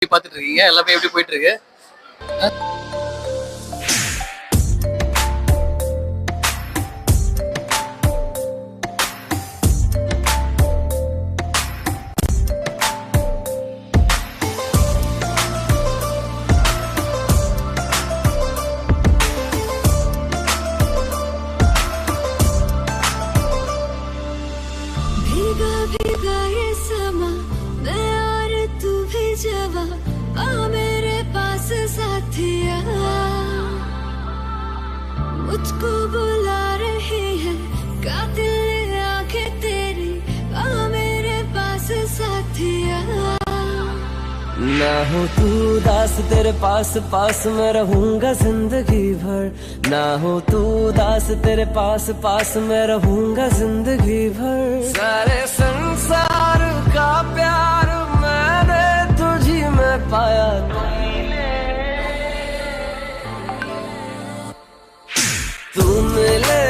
பார்த்துட்டு இருக்கீங்க. எல்லாமே எப்படி போயிட்டு இருக்கு? मुझको बुला रही है कातिल आंखें तेरी आ मेरे पास साथिया ना हो तू दास तेरे पास पास मैं रहूंगा जिंदगी भर ना हो तू दास तेरे पास पास मैं रहूंगा जिंदगी भर सारे संसार का प्यार मैंने तुझी में पाया तू मिले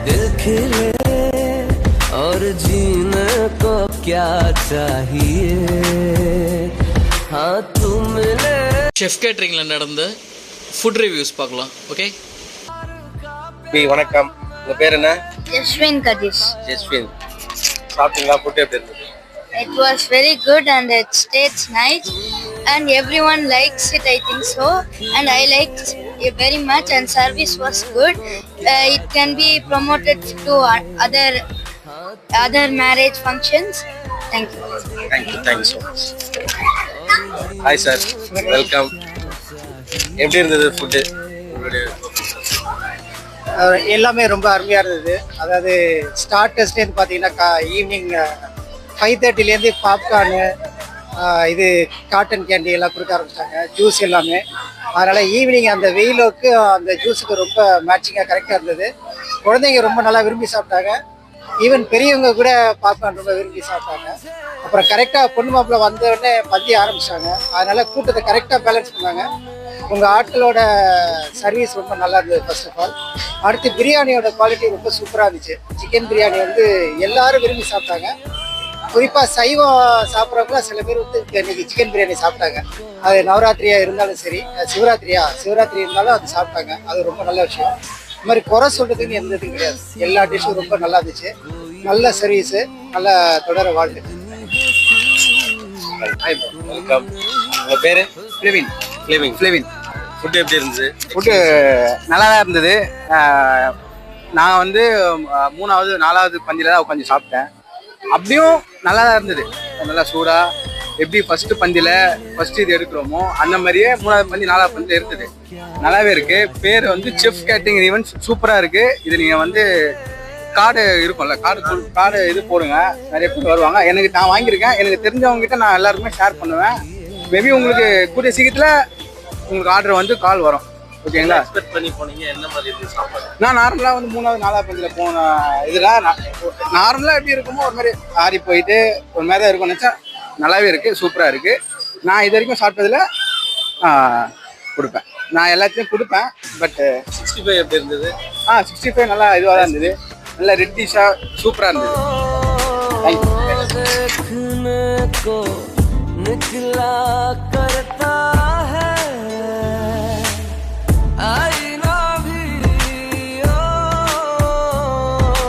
दिल खिले और जीने को क्या चाहिए हाँ तू मिले செஃப் கேட்டரிங்ல நடந்த ஃபுட் ரிவ்யூஸ் பார்க்கலாம். ஓகே, வணக்கம். உங்க பேர் என்ன? Yashwin Kadesh. ஜெஸ்வின். சாப்பிட்டீங்களா? ஃபுட் எப்படி இருந்தது? It was very good and it tastes nice and everyone likes it, I think so, and I liked it very much and service was good. It can be promoted to other marriage functions. Thank you. Thank you so much. Hi sir, welcome. எப்படி இருந்தது food? எல்லாமே ரொம்ப அருமையாக இருந்தது. அதாவது ஸ்டார்டர்ஸ்லேருந்து பார்த்தீங்கன்னா evening 5:30லேருந்து popcorn இது cotton candy எல்லாம் கொடுக்க ஆரம்பிச்சிட்டாங்க, ஜூஸ் எல்லாமே. அதனால் ஈவினிங் அந்த வெயிலுக்கு அந்த ஜூஸுக்கு ரொம்ப மேட்சிங்காக கரெக்டாக இருந்தது. குழந்தைங்க ரொம்ப நல்லா விரும்பி சாப்பிட்டாங்க. ஈவன் பெரியவங்க கூட பாப்கார்ன் ரொம்ப விரும்பி சாப்பிட்டாங்க. அப்புறம் கரெக்டாக பொண்ணு மாப்பிள்ளை வந்தோடனே பந்தி ஆரம்பிச்சிட்டாங்க. அதனால் கூட்டத்தை கரெக்டாக பேலன்ஸ் பண்ணாங்க. உங்கள் ஆட்களோட சர்வீஸ் ரொம்ப நல்லா இருந்தது ஃபர்ஸ்ட் ஆஃப் ஆல். அடுத்து பிரியாணியோட குவாலிட்டி ரொம்ப சூப்பராக இருந்துச்சு. சிக்கன் பிரியாணி வந்து எல்லாரும் விரும்பி சாப்பிட்டாங்க. குறிப்பாக சைவம் சாப்பிட்றவங்க சில பேர் வந்து இன்னைக்கு சிக்கன் பிரியாணி சாப்பிட்டாங்க. அது நவராத்திரியாக இருந்தாலும் சரி, சிவராத்திரி இருந்தாலும் அது சாப்பிட்டாங்க. அது ரொம்ப நல்ல விஷயம். இந்த மாதிரி குறை சொல்றதுன்னு எந்த இதுவும் கிடையாது. எல்லா டிஷ்ஷும் ரொம்ப நல்லா இருந்துச்சு. நல்ல சர்வீஸு, நல்ல தொடர வாழ்க்கை. வெல்கம். உங்க பேரு? ஃப்ளெவின். ஃபுட் எப்படி இருந்தது? ஃபுட்டு நல்லா தான் இருந்தது. நான் வந்து 3வது 4வது பந்தியில் தான் உட்காந்து சாப்பிட்டேன். அப்படியும் நல்லா தான் இருந்தது. நல்லா சூடாக எப்படி ஃபஸ்ட்டு பந்தியில் ஃபஸ்ட்டு இது எடுக்கிறோமோ அந்த மாதிரியே 3வது பந்தி 4வது பந்தியில் இருக்குது. நல்லாவே இருக்குது. பேர் வந்து செஃப் கேட்டரிங் ஈவென்ட்ஸ் சூப்பராக இருக்குது. இது நீங்கள் வந்து கார்டு இருக்கும்ல, கார்டு இது போடுங்க. நிறைய பேர் வருவாங்க. நான் வாங்கியிருக்கேன். எனக்கு தெரிஞ்சவங்ககிட்ட நான் எல்லாருக்குமே ஷேர் பண்ணுவேன். மேபி உங்களுக்கு கூடிய சீக்கிரத்தில் உங்களுக்கு ஆர்டர் வந்து கால் வரும். ஓகேங்களா? எக்ஸ்பெக்ட் பண்ணி போனீங்க என்ன மாதிரி இருந்துச்சு சாப்பாடு? நான் நார்மலாக வந்து 3வது 4வது பந்தியில் போன இதில் நார்மலாக எப்படி இருக்குமோ ஒரு மாதிரி ஆறி போயிட்டு ஒரு மாதிரி தான் இருக்கும்னு நினச்சா நல்லாவே இருக்குது, சூப்பராக இருக்குது. நான் இது வரைக்கும் சாப்பிட்டதில் கொடுப்பேன். நான் எல்லாத்தையும் கொடுப்பேன். பட்டு 65 எப்படி இருந்தது? 65 நல்லா இதுவாக தான் இருந்தது. நல்லா ரெட்டிஷாக சூப்பராக இருந்தது. தேங்க்யூ.